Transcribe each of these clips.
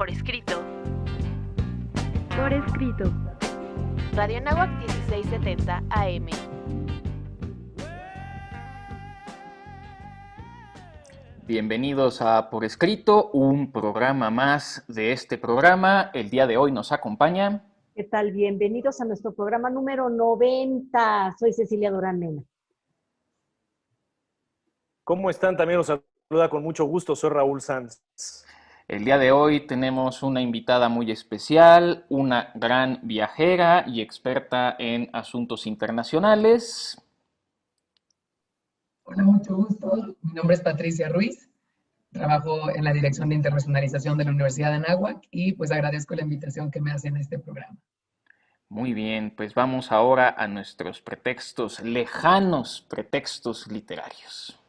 Por escrito. Por escrito. Radio Anáhuac 1670 AM. Bienvenidos a Por Escrito, un programa más de este programa. El día de hoy nos acompaña... ¿Qué tal? Bienvenidos a nuestro programa número 90. Soy Cecilia Durán Mena. ¿Cómo están? También los saluda con mucho gusto, soy Raúl Sanz. El día de hoy tenemos una invitada muy especial, una gran viajera y experta en asuntos internacionales. Hola, mucho gusto. Mi nombre es Patricia Ruiz. Trabajo en la Dirección de Internacionalización de la Universidad de Anáhuac y pues agradezco la invitación que me hacen a este programa. Muy bien, pues vamos ahora a nuestros pretextos, lejanos pretextos literarios.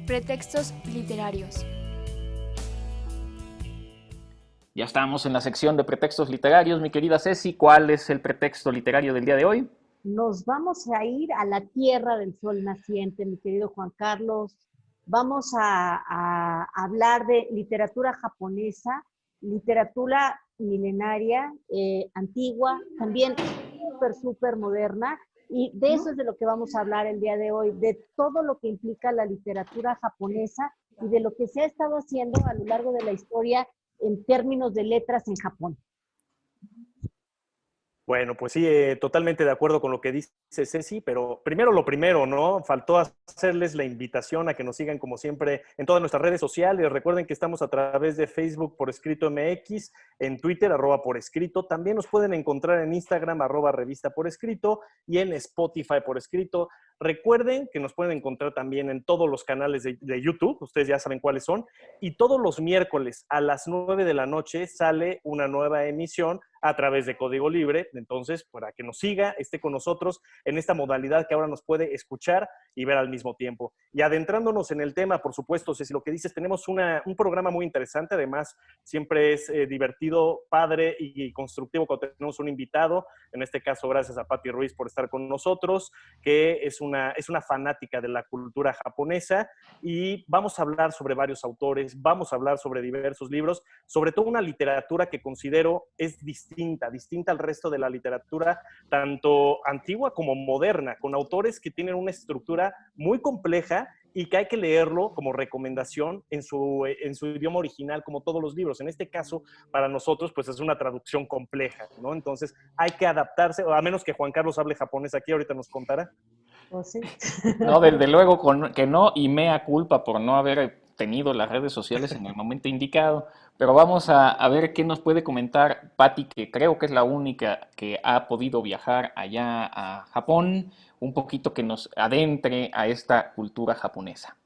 Pretextos literarios. Ya estamos en la sección de pretextos literarios. Mi querida Ceci, ¿cuál es el pretexto literario del día de hoy? Nos vamos a ir a la tierra del sol naciente, mi querido Juan Carlos. Vamos a hablar de literatura japonesa, literatura milenaria, antigua, también súper moderna. Y de eso es de lo que vamos a hablar el día de hoy, de todo lo que implica la literatura japonesa y de lo que se ha estado haciendo a lo largo de la historia en términos de letras en Japón. Bueno, pues sí, totalmente de acuerdo con lo que dice Ceci, pero primero lo primero, ¿no? Faltó hacerles la invitación a que nos sigan como siempre en todas nuestras redes sociales. Recuerden que estamos a través de Facebook por escrito MX, en Twitter @por escrito. También nos pueden encontrar en Instagram @revista por escrito y en Spotify por escrito. Recuerden que nos pueden encontrar también en todos los canales de YouTube, ustedes ya saben cuáles son, y todos los miércoles a las 9 de la noche sale una nueva emisión a través de Código Libre. Entonces, para que nos siga, esté con nosotros en esta modalidad que ahora nos puede escuchar y ver al mismo tiempo. Y adentrándonos en el tema, por supuesto, Ceci, lo que dices, tenemos un programa muy interesante. Además, siempre es divertido, padre y constructivo cuando tenemos un invitado. En este caso, gracias a Patti Ruiz por estar con nosotros, que es una fanática de la cultura japonesa. Y vamos a hablar sobre varios autores, vamos a hablar sobre diversos libros, sobre todo una literatura que considero es distinta al resto de la literatura, tanto antigua como moderna, con autores que tienen una estructura muy compleja y que hay que leerlo como recomendación en su idioma original, como todos los libros. En este caso, para nosotros, pues es una traducción compleja, ¿no? Entonces, hay que adaptarse, a menos que Juan Carlos hable japonés aquí, ahorita nos contará. ¿Oh, sí? No, desde luego que no, y mea culpa por no haber tenido las redes sociales en el momento indicado. Pero vamos a ver qué nos puede comentar Patti, que creo que es la única que ha podido viajar allá a Japón, un poquito que nos adentre a esta cultura japonesa.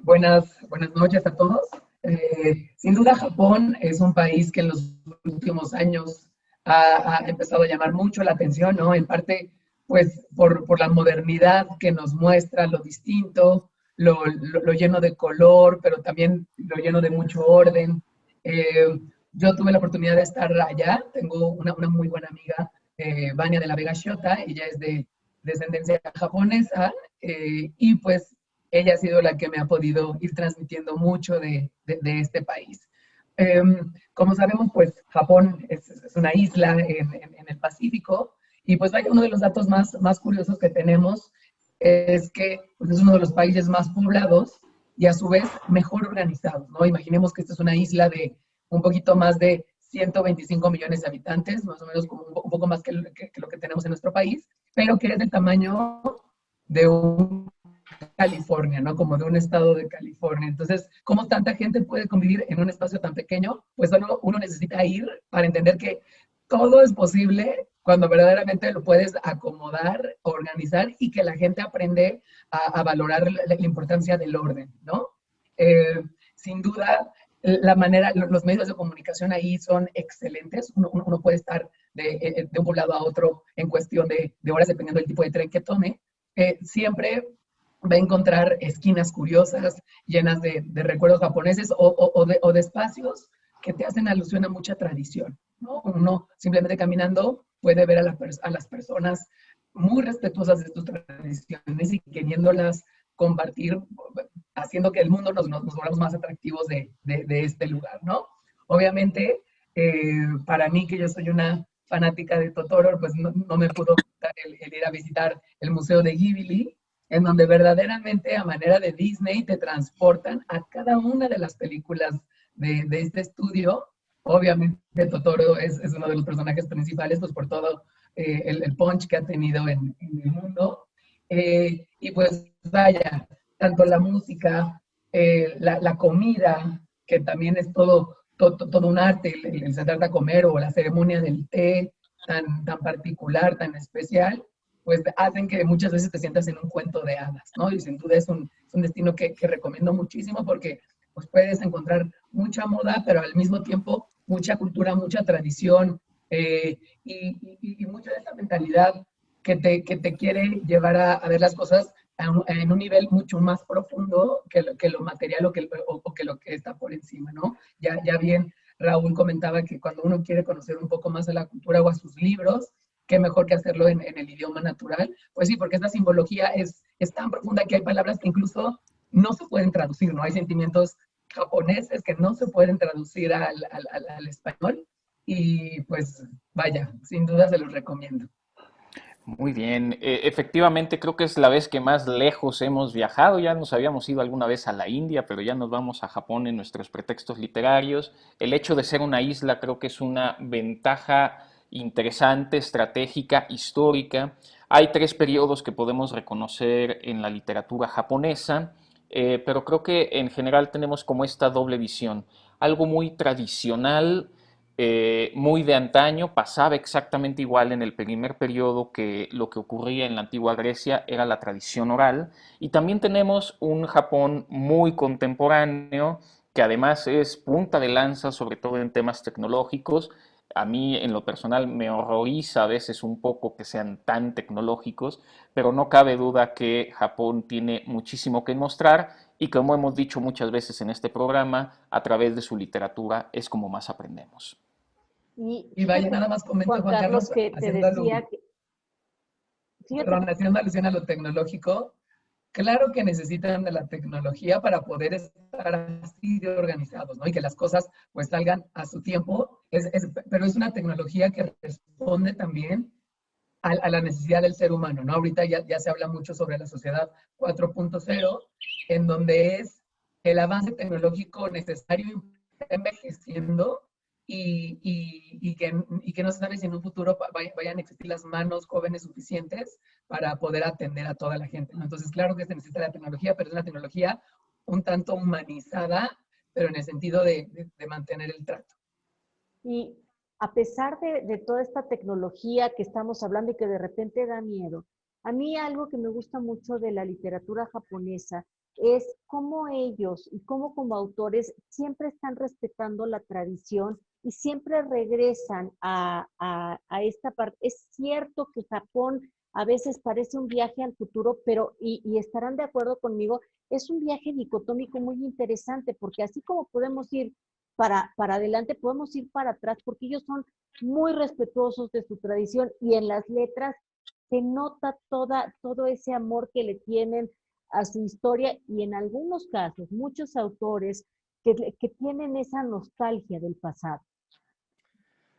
Buenas noches a todos. Sin duda, Japón es un país que en los últimos años ha empezado a llamar mucho la atención, ¿no? En parte, pues, por la modernidad que nos muestra, lo distinto, lo lleno de color, pero también lo lleno de mucho orden. Yo tuve la oportunidad de estar allá. Tengo una muy buena amiga, Vania de la Vega Shota. Ella es de descendencia japonesa y pues ella ha sido la que me ha podido ir transmitiendo mucho de este país. Como sabemos, pues Japón es una isla en el Pacífico y pues uno de los datos más curiosos que tenemos es que pues, es uno de los países más poblados y a su vez mejor organizados, ¿no? Imaginemos que esta es una isla de un poquito más de 125 millones de habitantes, más o menos como un poco más que lo que tenemos en nuestro país, pero que es del tamaño de un California, ¿no? Como de un estado de California. Entonces, ¿cómo tanta gente puede convivir en un espacio tan pequeño? Pues solo uno necesita ir para entender que todo es posible cuando verdaderamente lo puedes acomodar, organizar y que la gente aprende a valorar la importancia del orden, ¿no? Sin duda, los medios de comunicación ahí son excelentes. Uno puede estar de un poblado a otro en cuestión de horas, dependiendo del tipo de tren que tome. Siempre va a encontrar esquinas curiosas, llenas de recuerdos japoneses o de espacios que te hacen alusión a mucha tradición, ¿no? Uno simplemente caminando puede ver a las personas muy respetuosas de sus tradiciones y queriéndolas compartir haciendo que el mundo nos volvamos más atractivos de este lugar, ¿no? Obviamente, para mí, que yo soy una fanática de Totoro, pues no me pudo gustar el ir a visitar el Museo de Ghibli, en donde verdaderamente a manera de Disney te transportan a cada una de las películas de este estudio. Obviamente Totoro es uno de los personajes principales, pues por todo el punch que ha tenido en el mundo. Y pues vaya, tanto la música, la comida, que también es todo un arte, el sentarte a comer o la ceremonia del té tan particular, tan especial, pues hacen que muchas veces te sientas en un cuento de hadas, ¿no? Y sin duda es un destino que recomiendo muchísimo porque pues puedes encontrar mucha moda, pero al mismo tiempo mucha cultura, mucha tradición y mucha de esa mentalidad que te quiere llevar a ver las cosas en un nivel mucho más profundo que lo material o que lo que está por encima, ¿no? Ya bien, Raúl comentaba que cuando uno quiere conocer un poco más a la cultura o a sus libros, qué mejor que hacerlo en el idioma natural. Pues sí, porque esta simbología es tan profunda que hay palabras que incluso no se pueden traducir, ¿no? Hay sentimientos japoneses que no se pueden traducir al español y pues vaya, sin duda se los recomiendo. Muy bien, efectivamente creo que es la vez que más lejos hemos viajado. Ya nos habíamos ido alguna vez a la India, pero ya nos vamos a Japón en nuestros pretextos literarios. El hecho de ser una isla creo que es una ventaja interesante, estratégica, histórica. Hay tres periodos que podemos reconocer en la literatura japonesa, pero creo que en general tenemos como esta doble visión. Algo muy tradicional, muy de antaño, pasaba exactamente igual en el primer periodo que lo que ocurría en la antigua Grecia era la tradición oral, y también tenemos un Japón muy contemporáneo que además es punta de lanza sobre todo en temas tecnológicos. A mí en lo personal me horroriza a veces un poco que sean tan tecnológicos, pero no cabe duda que Japón tiene muchísimo que mostrar y como hemos dicho muchas veces en este programa, a través de su literatura es como más aprendemos. Y vaya, Fíjate, nada más comento, Juan Juan Carlos, Carlos, que te decía que, fíjate, haciendo alusión a lo tecnológico, claro que necesitan de la tecnología para poder estar así de organizados, ¿no? Y que las cosas pues salgan a su tiempo, pero es una tecnología que responde también a la necesidad del ser humano, ¿no? Ahorita ya se habla mucho sobre la sociedad 4.0, en donde es el avance tecnológico necesario envejeciendo y que no se sabe si en un futuro vayan a existir las manos jóvenes suficientes para poder atender a toda la gente, ¿no? Entonces, claro que se necesita la tecnología, pero es una tecnología un tanto humanizada, pero en el sentido de mantener el trato. y a pesar de toda esta tecnología que estamos hablando y que de repente da miedo, a mí algo que me gusta mucho de la literatura japonesa es cómo ellos y cómo como autores siempre están respetando la tradición y siempre regresan a esta parte. Es cierto que Japón a veces parece un viaje al futuro, pero, y estarán de acuerdo conmigo, es un viaje dicotómico muy interesante, porque así como podemos ir para adelante, podemos ir para atrás, porque ellos son muy respetuosos de su tradición y en las letras se nota todo ese amor que le tienen a su historia y en algunos casos, muchos autores que tienen esa nostalgia del pasado.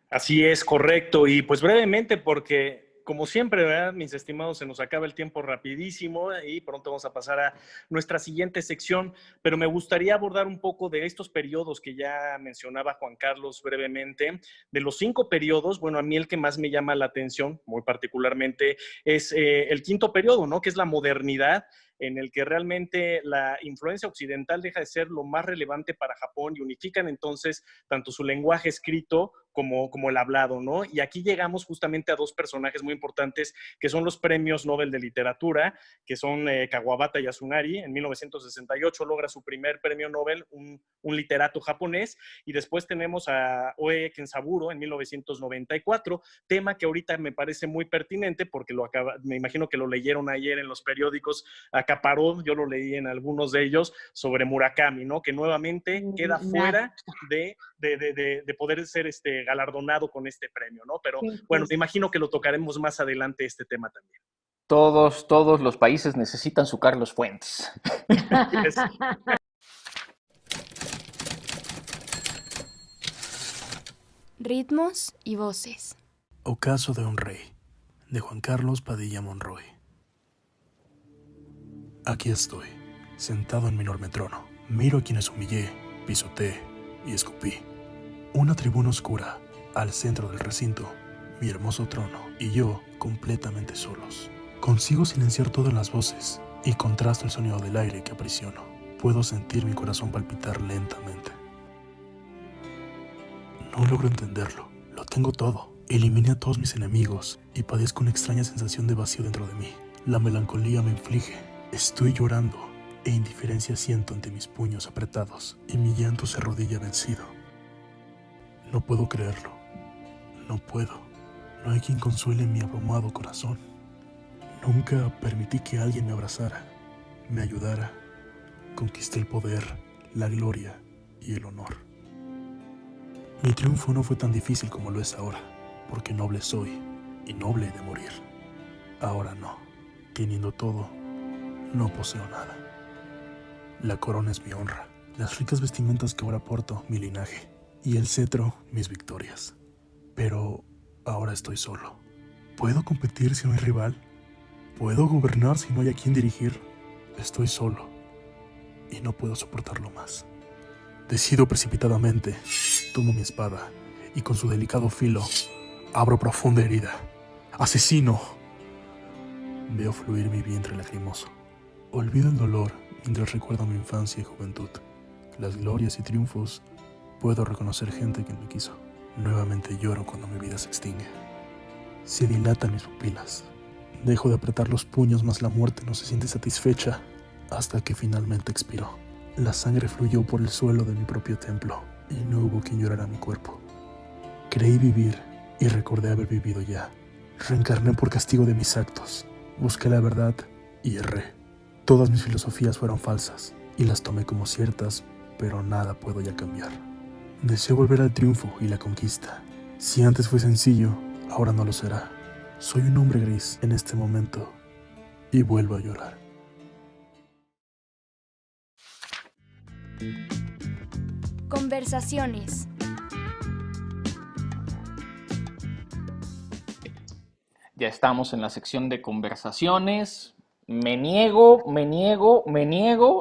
Así es, correcto. Y pues brevemente, porque como siempre, ¿verdad? Mis estimados, se nos acaba el tiempo rapidísimo y pronto vamos a pasar a nuestra siguiente sección, pero me gustaría abordar un poco de estos periodos que ya mencionaba Juan Carlos brevemente. De los 5 periodos, bueno, a mí el que más me llama la atención, muy particularmente, es el quinto periodo, ¿no? Que es la modernidad, en el que realmente la influencia occidental deja de ser lo más relevante para Japón y unifican entonces tanto su lenguaje escrito como el hablado, ¿no? Y aquí llegamos justamente a 2 personajes muy importantes que son los premios Nobel de Literatura, que son Kawabata Yasunari. En 1968 logra su primer premio Nobel, un literato japonés, y después tenemos a Oe Kensaburo en 1994, tema que ahorita me parece muy pertinente porque me imagino que lo leyeron ayer en los periódicos, acaparó, yo lo leí en algunos de ellos, sobre Murakami, ¿no? Que nuevamente queda fuera de poder ser galardonado con este premio, ¿no? Pero bueno, me imagino que lo tocaremos más adelante este tema también. Todos los países necesitan su Carlos Fuentes. Es- Ritmos y voces. Ocaso de un rey, de Juan Carlos Padilla Monroy. Aquí estoy, sentado en mi enorme trono. Miro a quienes humillé, pisoteé y escupí. Una tribuna oscura, al centro del recinto, mi hermoso trono y yo completamente solos. Consigo silenciar todas las voces y contrasto el sonido del aire que aprisiono. Puedo sentir mi corazón palpitar lentamente. No logro entenderlo. Lo tengo todo. Eliminé a todos mis enemigos y padezco una extraña sensación de vacío dentro de mí. La melancolía me inflige. Estoy llorando e indiferencia siento ante mis puños apretados y mi llanto se arrodilla vencido. No puedo creerlo. No puedo. No hay quien consuele mi abrumado corazón. Nunca permití que alguien me abrazara, me ayudara. Conquisté el poder, la gloria y el honor. Mi triunfo no fue tan difícil como lo es ahora, porque noble soy y noble he de morir. Ahora no, teniendo todo, no poseo nada. La corona es mi honra, las ricas vestimentas que ahora porto, mi linaje, y el cetro, mis victorias. Pero ahora estoy solo. ¿Puedo competir si no hay rival? ¿Puedo gobernar si no hay a quien dirigir? Estoy solo y no puedo soportarlo más. Decido precipitadamente, tomo mi espada y con su delicado filo abro profunda herida. ¡Asesino! Veo fluir mi vientre lacrimoso. Olvido el dolor mientras recuerdo mi infancia y juventud. Las glorias y triunfos, puedo reconocer gente que me quiso. Nuevamente lloro cuando mi vida se extingue. Se dilatan mis pupilas. Dejo de apretar los puños, mas la muerte no se siente satisfecha hasta que finalmente expiró. La sangre fluyó por el suelo de mi propio templo y no hubo quien llorara mi cuerpo. Creí vivir y recordé haber vivido ya. Reencarné por castigo de mis actos. Busqué la verdad y erré. Todas mis filosofías fueron falsas y las tomé como ciertas, pero nada puedo ya cambiar. Deseo volver al triunfo y la conquista. Si antes fue sencillo, ahora no lo será. Soy un hombre gris en este momento y vuelvo a llorar. Conversaciones. Ya estamos en la sección de conversaciones. Me niego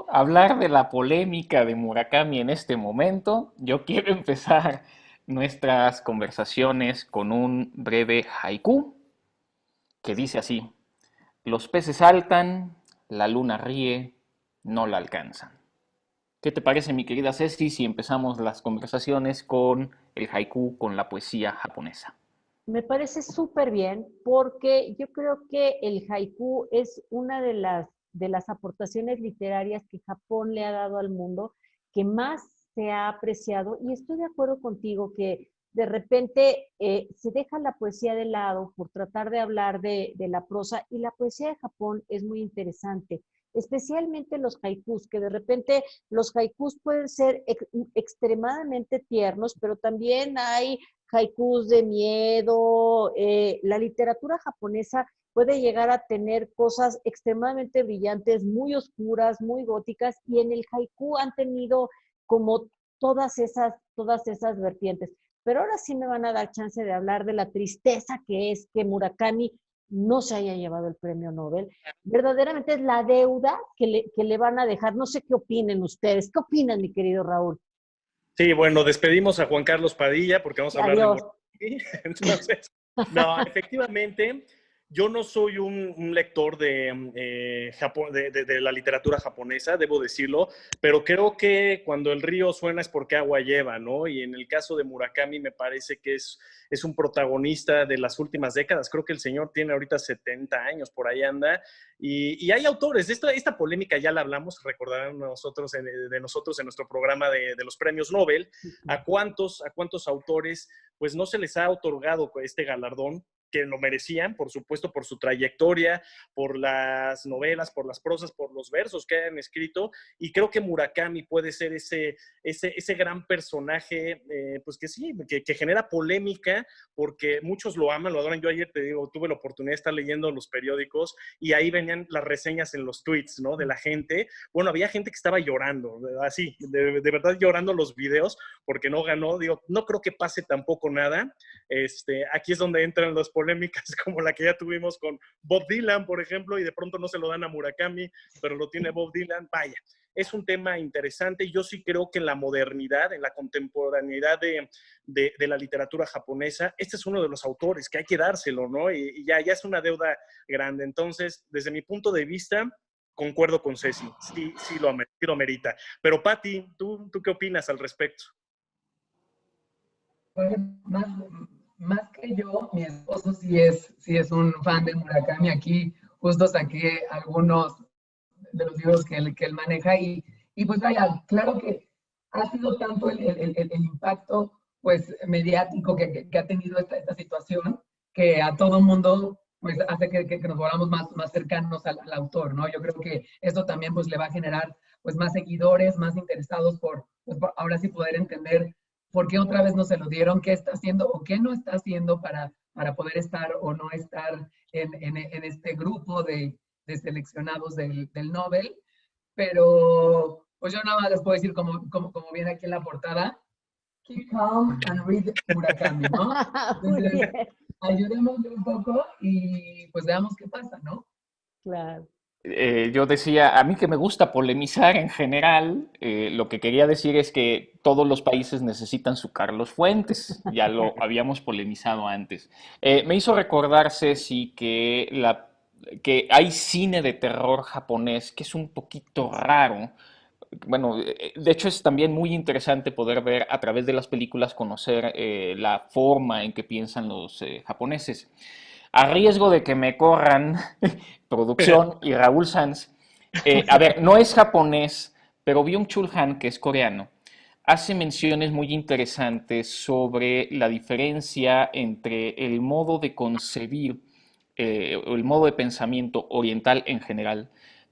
a hablar de la polémica de Murakami en este momento. Yo quiero empezar nuestras conversaciones con un breve haiku que dice así: los peces saltan, la luna ríe, no la alcanzan. ¿Qué te parece, mi querida Ceci, si empezamos las conversaciones con el haiku, con la poesía japonesa? Me parece súper bien porque yo creo que el haiku es una de las aportaciones literarias que Japón le ha dado al mundo que más se ha apreciado, y estoy de acuerdo contigo que de repente se deja la poesía de lado por tratar de hablar de la prosa, y la poesía de Japón es muy interesante, especialmente los haikus, que de repente los haikus pueden ser extremadamente tiernos, pero también hay haikus de miedo. La literatura japonesa puede llegar a tener cosas extremadamente brillantes, muy oscuras, muy góticas, y en el haiku han tenido como todas esas vertientes. Pero ahora sí me van a dar chance de hablar de la tristeza que es que Murakami no se haya llevado el premio Nobel. Verdaderamente es la deuda que le van a dejar. No sé qué opinen ustedes. ¿Qué opinan, mi querido Raúl? Sí, bueno, despedimos a Juan Carlos Padilla porque vamos a hablar Adiós. de Entonces, no, efectivamente, yo no soy un lector de la literatura japonesa, debo decirlo, pero creo que cuando el río suena es porque agua lleva, ¿no? Y en el caso de Murakami me parece que es un protagonista de las últimas décadas. Creo que el señor tiene ahorita 70 años, por ahí anda. Y hay autores, esta polémica ya la hablamos, recordarán de nosotros en nuestro programa de los premios Nobel, a cuántos autores pues no se les ha otorgado este galardón que lo merecían, por supuesto, por su trayectoria, por las novelas, por las prosas, por los versos que hayan escrito, y creo que Murakami puede ser ese gran personaje, pues que sí, que genera polémica, porque muchos lo aman, lo adoran. Yo ayer, te digo, tuve la oportunidad de estar leyendo los periódicos, y ahí venían las reseñas en los tweets, ¿no? De la gente. Bueno, había gente que estaba llorando, así, de verdad llorando los videos, porque no ganó. Digo, no creo que pase tampoco nada. Aquí es donde entran las polémicas como la que ya tuvimos con Bob Dylan, por ejemplo, y de pronto no se lo dan a Murakami, pero lo tiene Bob Dylan. Vaya, es un tema interesante. Yo sí creo que en la modernidad, en la contemporaneidad de la literatura japonesa, este es uno de los autores que hay que dárselo, ¿no? Y ya es una deuda grande. Entonces, desde mi punto de vista, concuerdo con Ceci, sí lo merita. Pero Pati, ¿tú qué opinas al respecto? Más, más que yo, mi esposo sí es un fan de Murakami. Aquí justo saqué algunos de los libros que él maneja y pues vaya, claro que ha sido tanto el impacto pues mediático que ha tenido esta situación que a todo mundo pues hace que nos volvamos más cercanos al autor, ¿no? Yo creo que esto también pues le va a generar pues más seguidores, más interesados pues, por ahora sí poder entender por qué otra vez no se lo dieron, qué está haciendo o qué no está haciendo para poder estar o no estar en este grupo de seleccionados del Nobel. Pero pues yo nada más les puedo decir, como viene aquí en la portada, keep calm and read Murakami, ¿no? Entonces, ayudémosle un poco y pues veamos qué pasa, ¿no? Claro. Yo decía, a mí que me gusta polemizar en general, lo que quería decir es que todos los países necesitan su Carlos Fuentes, ya lo habíamos polemizado antes. Me hizo recordar, Ceci, que hay cine de terror japonés que es un poquito raro. Bueno, de hecho es también muy interesante poder ver a través de las películas, conocer la forma en que piensan los japoneses. A riesgo de que me corran producción y Raúl Sanz, a ver, no es japonés, pero Byung-Chul Han, que es coreano, hace menciones muy interesantes sobre la diferencia entre el modo de concebir, el modo de pensamiento oriental en general,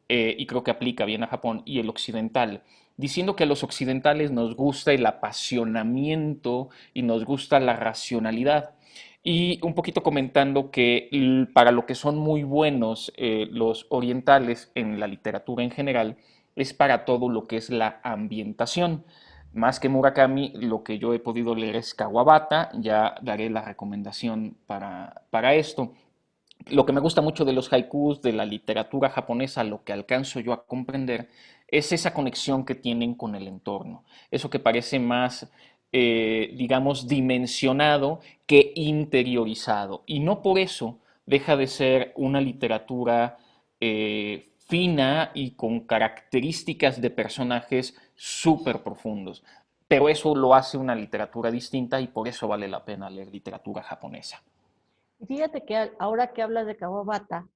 y creo que aplica bien a Japón, y el occidental, diciendo que a los occidentales nos gusta el apasionamiento y nos gusta la racionalidad. Y un poquito comentando que para lo que son muy buenos los orientales en la literatura en general, es para todo lo que es la ambientación. Más que Murakami, lo que yo he podido leer es Kawabata, ya daré la recomendación para esto. Lo que me gusta mucho de los haikus, de la literatura japonesa, lo que alcanzo yo a comprender, es esa conexión que tienen con el entorno. Eso que parece más, digamos, dimensionado que interiorizado. Y no por eso deja de ser una literatura fina y con características de personajes súper profundos. Pero eso lo hace una literatura distinta y por eso vale la pena leer literatura japonesa. Fíjate que ahora que hablas de Kawabata,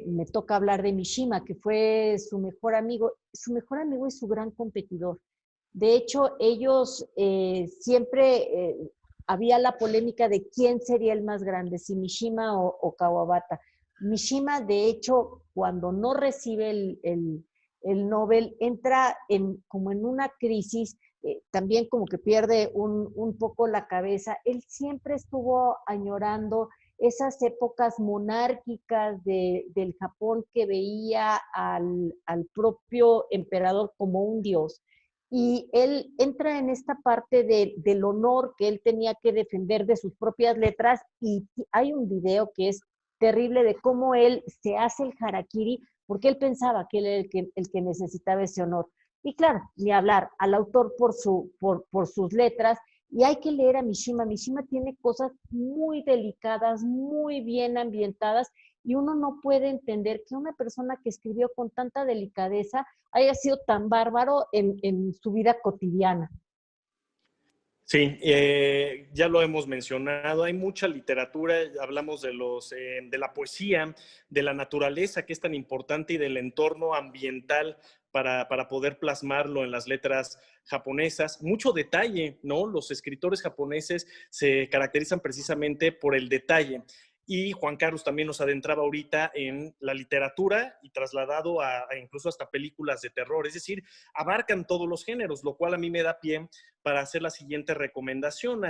me toca hablar de Mishima, que fue su mejor amigo y su gran competidor. De hecho, ellos siempre había la polémica de quién sería el más grande, si Mishima o Kawabata. Mishima, de hecho, cuando no recibe el Nobel, entra como en una crisis, también como que pierde un poco la cabeza. Él siempre estuvo añorando esas épocas monárquicas del Japón que veía al propio emperador como un dios. Y él entra en esta parte del honor que él tenía que defender de sus propias letras, y hay un video que es terrible de cómo él se hace el harakiri porque él pensaba que él era el que necesitaba ese honor. Y claro, ni hablar al autor por sus letras. Y hay que leer a Mishima. Mishima tiene cosas muy delicadas, muy bien ambientadas, y uno no puede entender que una persona que escribió con tanta delicadeza haya sido tan bárbaro en su vida cotidiana. Sí, ya lo hemos mencionado, hay mucha literatura, hablamos de la poesía, de la naturaleza que es tan importante y del entorno ambiental para poder plasmarlo en las letras japonesas. Mucho detalle, ¿no? Los escritores japoneses se caracterizan precisamente por el detalle. Y Juan Carlos también nos adentraba ahorita en la literatura y trasladado a incluso hasta películas de terror. Es decir, abarcan todos los géneros, lo cual a mí me da pie para hacer la siguiente recomendación.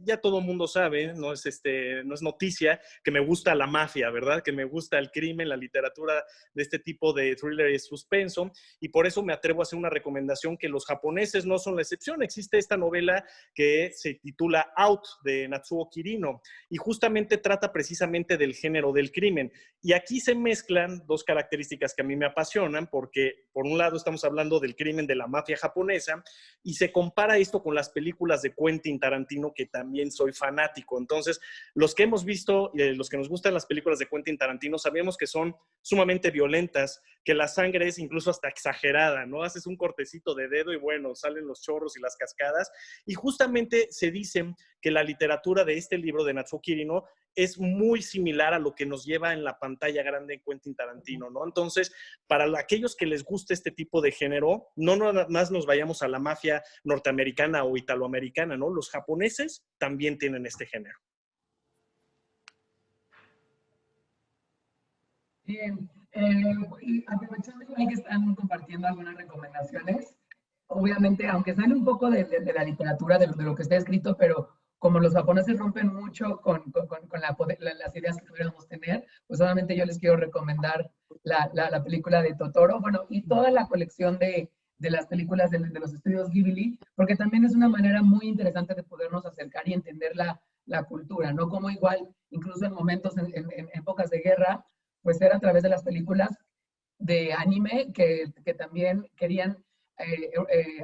Ya todo el mundo sabe, no es noticia, que me gusta la mafia, ¿verdad? Que me gusta el crimen, la literatura de este tipo de thriller y suspenso. Y por eso me atrevo a hacer una recomendación que los japoneses no son la excepción. Existe esta novela que se titula Out, de Natsuo Kirino, y justamente trata precisamente del género del crimen. Y aquí se mezclan dos características que a mí me apasionan, porque por un lado estamos hablando del crimen de la mafia japonesa, y se compara esto con las películas de Quentin Tarantino, que también soy fanático. Entonces, los que hemos visto, los que nos gustan las películas de Quentin Tarantino, sabemos que son sumamente violentas, que la sangre es incluso hasta exagerada, ¿no? Haces un cortecito de dedo y bueno, salen los chorros y las cascadas. Y justamente se dice que la literatura de este libro de Natsuo Kirino es muy similar a lo que nos lleva en la pantalla grande en Quentin Tarantino, ¿no? Entonces, para aquellos que les guste este tipo de género, no nada más nos vayamos a la mafia norteamericana o italoamericana, ¿no? Los japoneses también tienen este género. Bien, y aprovechando igual que están compartiendo algunas recomendaciones, obviamente, aunque sale un poco de la literatura, de lo que está escrito, pero como los japoneses rompen mucho con las ideas que pudiéramos tener, pues obviamente yo les quiero recomendar la película de Totoro, bueno, y toda la colección de las películas de los estudios Ghibli, porque también es una manera muy interesante de podernos acercar y entender la cultura, ¿no? Como igual, incluso en momentos, en épocas de guerra, pues era a través de las películas de anime que también querían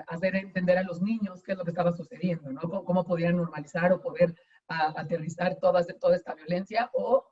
hacer entender a los niños qué es lo que estaba sucediendo, ¿no? Cómo podían normalizar o poder aterrizar toda esta violencia, o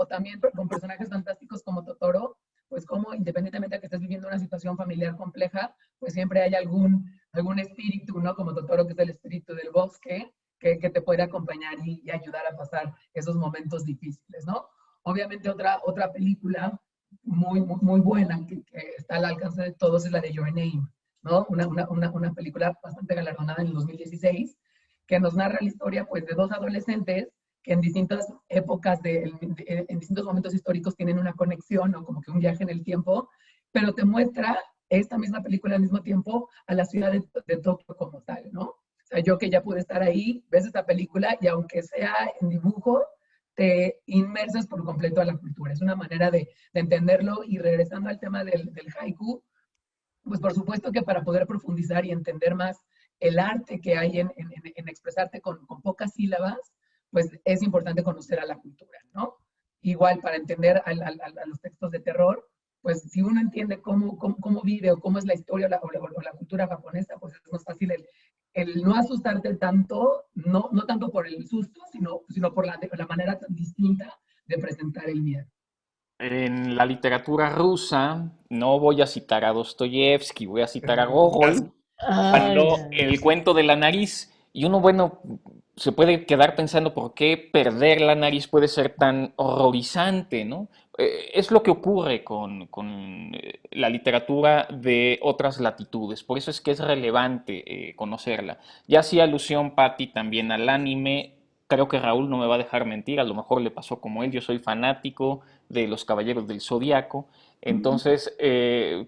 también con personajes fantásticos como Totoro, pues como independientemente de que estés viviendo una situación familiar compleja, pues siempre hay algún espíritu, ¿no? Como Totoro, que es el espíritu del bosque, que te puede acompañar y ayudar a pasar esos momentos difíciles, ¿no? Obviamente otra película muy, muy, muy buena que está al alcance de todos es la de Your Name, ¿no? Una película bastante galardonada en el 2016, que nos narra la historia pues de dos adolescentes que en distintas épocas, en distintos momentos históricos tienen una conexión o como que un viaje en el tiempo, pero te muestra esta misma película al mismo tiempo a la ciudad de Tokio como tal, ¿no? O sea, yo que ya pude estar ahí, ves esta película y aunque sea en dibujo, te inmersas por completo a la cultura. Es una manera de entenderlo. Y regresando al tema del haiku, pues por supuesto que para poder profundizar y entender más el arte que hay en expresarte con pocas sílabas, pues es importante conocer a la cultura, ¿no? Igual para entender a los textos de terror, pues si uno entiende cómo vive o cómo es la historia o la cultura japonesa, pues es más fácil el no asustarte tanto, no tanto por el susto, sino por la manera tan distinta de presentar el miedo. En la literatura rusa no voy a citar a Dostoyevsky, voy a citar a Gogol, cuando el cuento de la nariz, y uno, bueno, se puede quedar pensando por qué perder la nariz puede ser tan horrorizante, ¿no? Es lo que ocurre con la literatura de otras latitudes, por eso es que es relevante conocerla. Ya hacía alusión, Patti, también al anime. Creo que Raúl no me va a dejar mentir, a lo mejor le pasó como él, yo soy fanático de los Caballeros del Zodiaco. Entonces,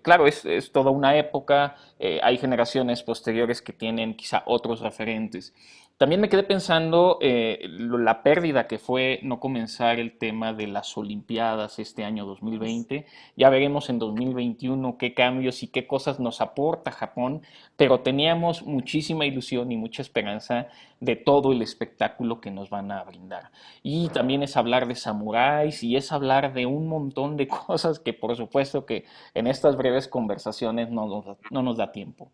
claro, es toda una época, hay generaciones posteriores que tienen quizá otros referentes. También me quedé pensando la pérdida que fue no comenzar el tema de las Olimpiadas este año 2020. Ya veremos en 2021 qué cambios y qué cosas nos aporta Japón, pero teníamos muchísima ilusión y mucha esperanza de todo el espectáculo que nos van a brindar. Y también es hablar de samuráis y es hablar de un montón de cosas que por supuesto que en estas breves conversaciones no nos da tiempo.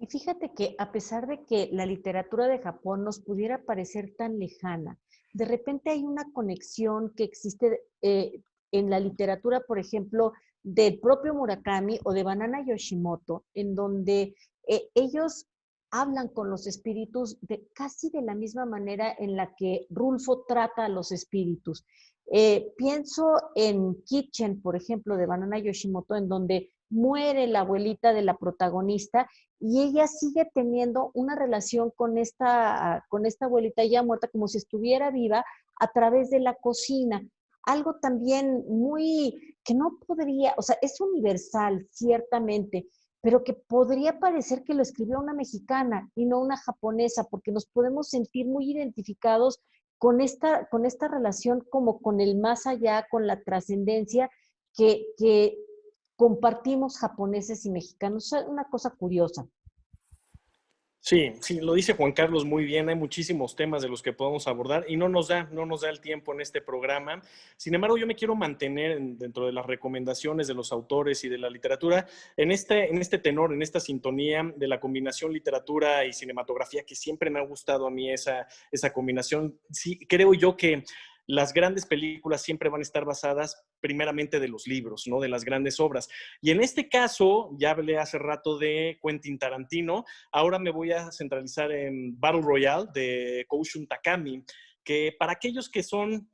Y fíjate que a pesar de que la literatura de Japón nos pudiera parecer tan lejana, de repente hay una conexión que existe en la literatura, por ejemplo, del propio Murakami o de Banana Yoshimoto, en donde ellos hablan con los espíritus casi de la misma manera en la que Rulfo trata a los espíritus. Pienso en Kitchen, por ejemplo, de Banana Yoshimoto, en donde muere la abuelita de la protagonista y ella sigue teniendo una relación con esta abuelita ya muerta como si estuviera viva, a través de la cocina. Algo también muy, que no podría, o sea, es universal, ciertamente, pero que podría parecer que lo escribió una mexicana y no una japonesa, porque nos podemos sentir muy identificados con esta relación como con el más allá, con la trascendencia que compartimos japoneses y mexicanos. Es una cosa curiosa. Sí, sí, lo dice Juan Carlos muy bien. Hay muchísimos temas de los que podemos abordar y no nos da el tiempo en este programa. Sin embargo, yo me quiero mantener dentro de las recomendaciones de los autores y de la literatura en este tenor, en esta sintonía de la combinación literatura y cinematografía, que siempre me ha gustado a mí esa combinación. Sí, creo yo que las grandes películas siempre van a estar basadas primeramente de los libros, ¿no? De las grandes obras. Y en este caso, ya hablé hace rato de Quentin Tarantino, ahora me voy a centralizar en Battle Royale de Koushun Takami, que para aquellos que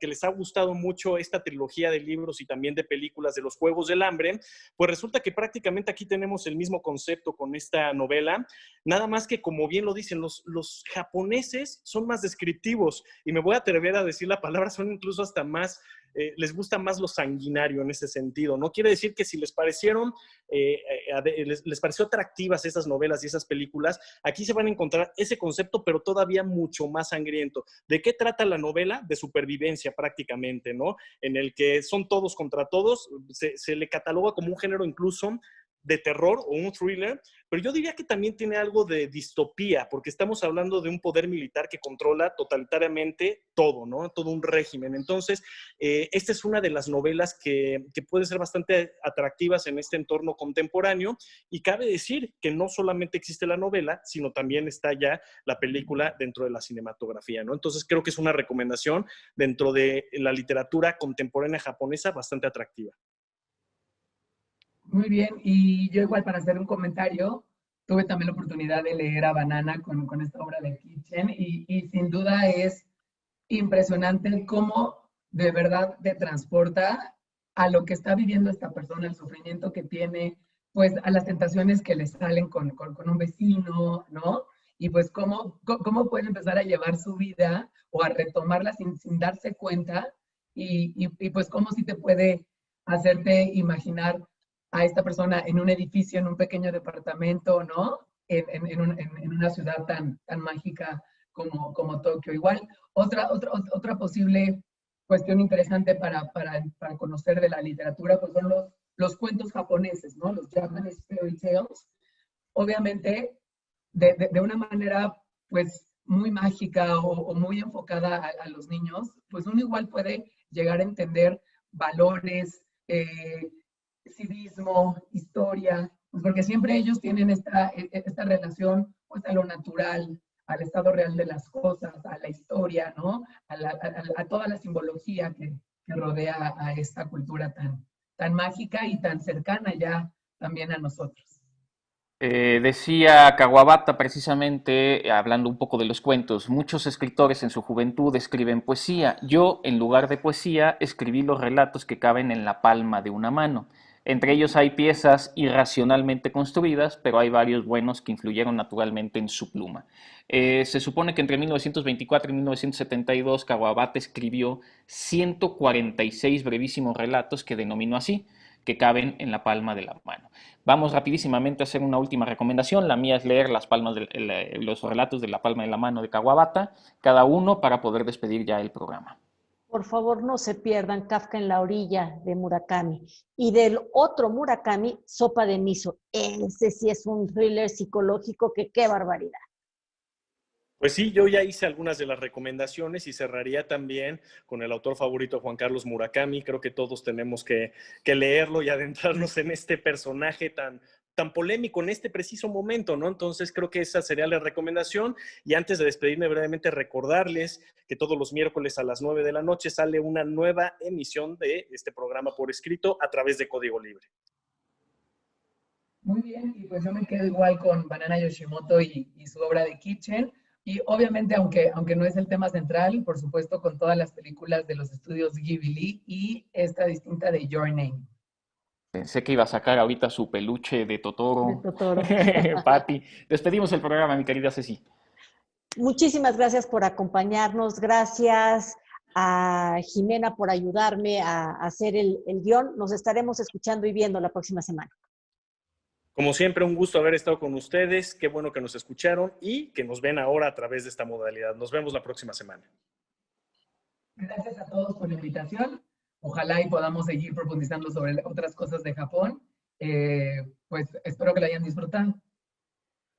les ha gustado mucho esta trilogía de libros y también de películas de los Juegos del Hambre, pues resulta que prácticamente aquí tenemos el mismo concepto con esta novela, nada más que, como bien lo dicen, los japoneses son más descriptivos, y me voy a atrever a decir la palabra, son incluso hasta más, les gusta más lo sanguinario en ese sentido. No quiere decir que si les parecieron, les pareció atractivas esas novelas y esas películas, aquí se van a encontrar ese concepto, pero todavía mucho más sangriento. ¿De qué trata la novela? De supervivencia prácticamente, ¿no? En el que son todos contra todos, se le cataloga como un género incluso de terror o un thriller, pero yo diría que también tiene algo de distopía, porque estamos hablando de un poder militar que controla totalitariamente todo, ¿no? Todo un régimen. Entonces, esta es una de las novelas que puede ser bastante atractivas en este entorno contemporáneo, y cabe decir que no solamente existe la novela, sino también está ya la película dentro de la cinematografía, ¿no? Entonces, creo que es una recomendación dentro de la literatura contemporánea japonesa bastante atractiva. Muy bien, y yo igual para hacer un comentario, tuve también la oportunidad de leer a Banana con esta obra de Kitchen y sin duda es impresionante cómo de verdad te transporta a lo que está viviendo esta persona, el sufrimiento que tiene, pues a las tentaciones que le salen con un vecino, ¿no? Y pues cómo puede empezar a llevar su vida o a retomarla sin darse cuenta y pues cómo sí te puede hacerte imaginar a esta persona en un edificio, en un pequeño departamento, ¿no? En una ciudad tan mágica como Tokio. Igual, otra posible cuestión interesante para conocer de la literatura, pues son los cuentos japoneses, ¿no? Los Japanese Fairy Tales. Obviamente, de una manera, pues, muy mágica o muy enfocada a los niños, pues uno igual puede llegar a entender valores, civismo, historia, pues porque siempre ellos tienen esta relación pues, a lo natural, al estado real de las cosas, a la historia, ¿no? A toda la simbología que rodea a esta cultura tan mágica y tan cercana ya también a nosotros. Decía Kawabata precisamente, hablando un poco de los cuentos, muchos escritores en su juventud escriben poesía. Yo, en lugar de poesía, escribí los relatos que caben en la palma de una mano. Entre ellos hay piezas irracionalmente construidas, pero hay varios buenos que influyeron naturalmente en su pluma. Se supone que entre 1924 y 1972 Kawabata escribió 146 brevísimos relatos que denominó así, que caben en la palma de la mano. Vamos rapidísimamente a hacer una última recomendación. La mía es leer los relatos de la palma de la mano de Kawabata, cada uno para poder despedir ya el programa. Por favor, no se pierdan Kafka en la orilla de Murakami. Y del otro Murakami, Sopa de Miso. Ese sí es un thriller psicológico que qué barbaridad. Pues sí, yo ya hice algunas de las recomendaciones y cerraría también con el autor favorito, Juan Carlos Murakami. Creo que todos tenemos que leerlo y adentrarnos en este personaje tan polémico en este preciso momento, ¿no? Entonces creo que esa sería la recomendación. Y antes de despedirme brevemente, recordarles que todos los miércoles a las 9 de la noche sale una nueva emisión de este programa por escrito a través de Código Libre. Muy bien, y pues yo me quedo igual con Banana Yoshimoto y su obra de Kitchen. Y obviamente, aunque no es el tema central, por supuesto, con todas las películas de los estudios Ghibli y esta distinta de Your Name. Pensé que iba a sacar ahorita su peluche de Totoro. De Totoro. Pati, despedimos el programa, mi querida Ceci. Muchísimas gracias por acompañarnos. Gracias a Jimena por ayudarme a hacer el guión. Nos estaremos escuchando y viendo la próxima semana. Como siempre, un gusto haber estado con ustedes. Qué bueno que nos escucharon y que nos ven ahora a través de esta modalidad. Nos vemos la próxima semana. Gracias a todos por la invitación. Ojalá y podamos seguir profundizando sobre otras cosas de Japón. Pues espero que lo hayan disfrutado.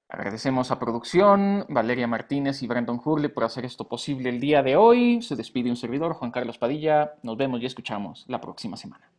Agradecemos a producción, Valeria Martínez y Brandon Hurley por hacer esto posible el día de hoy. Se despide un servidor, Juan Carlos Padilla. Nos vemos y escuchamos la próxima semana.